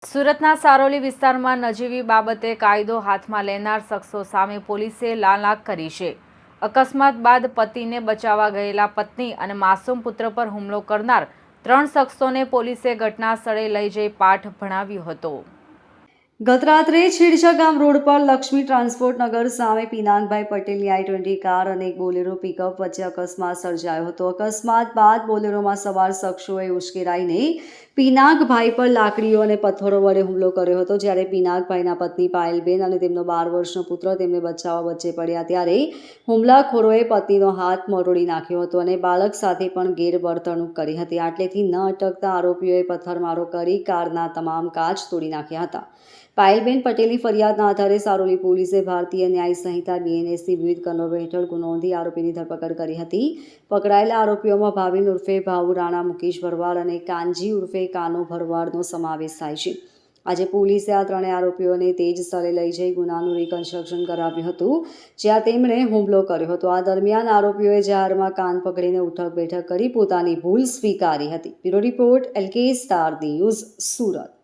સુરતના સારોલી વિસ્તારમાં નજીવી બાબતે કાયદો હાથમાં લેનાર શખ્સો સામે પોલીસે લાલાક કરી છે। અકસ્માત બાદ પતિને બચાવવા ગયેલા પત્ની અને માસૂમ પુત્ર પર હુમલો કરનાર 3 શખ્સોને પોલીસે ઘટના સ્થળે લઈ જઈ પાઠ ભણાવ્યો હતો। ગત રાત્રે છેડછા ગામ રોડ પર લક્ષ્મી ટ્રાન્સપોર્ટ નગર સામે પિનાકભાઈ પટેલની i20 કાર અને એક બોલેરો પિકઅપ વચ્ચે અકસ્માત સર્જાયો હતો। અકસ્માત બાદ બોલેરોમાં સવાર શખ્સોએ ઉશ્કેરાઈને પિનાકભાઈ પર લાકડીઓ અને પથ્થરો વડે હુમલો કર્યો હતો। જ્યારે પિનાકભાઈના પત્ની પાયલબેન અને તેમનો 12 વર્ષનો પુત્ર તેમને બચાવવા વચ્ચે પડ્યા ત્યારે હુમલાખોરોએ પત્નીનો હાથ મરોડી નાખ્યો હતો અને બાળક સાથે પણ ગેરવર્તણૂક કરી હતી। આટલેથી ન અટકતા આરોપીઓએ પથ્થરમારો કરી કારના તમામ કાચ તોડી નાખ્યા હતા। પાયલબેન પટેલની ફરિયાદના આધારે સારોલી પોલીસે ભારતીય ન્યાય સંહિતા BNSની વિવિધ કલમો હેઠળ ગુનો નોંધી આરોપીની ધરપકડ કરી હતી। પકડાયેલા આરોપીઓમાં ભાવિન ઉર્ફે ભાઉ રાણા મુકેશ ભરવાડ અને કાનજી ઉર્ફે કાનો ભરવાડનો સમાવેશ થાય છે। આજે પોલીસે આ ત્રણેય આરોપીઓને તેજ સ્થળે લઈ જઈ ગુનાનું રિકન્સ્ટ્રક્શન કરાવ્યું હતું, જ્યાં તેમણે હુમલો કર્યો હતો। આ દરમિયાન આરોપીઓએ જાહેરમાં કાન પકડીને ઉઠક બેઠક કરી પોતાની ભૂલ સ્વીકારી હતી। Bureau report LK star news, Surat.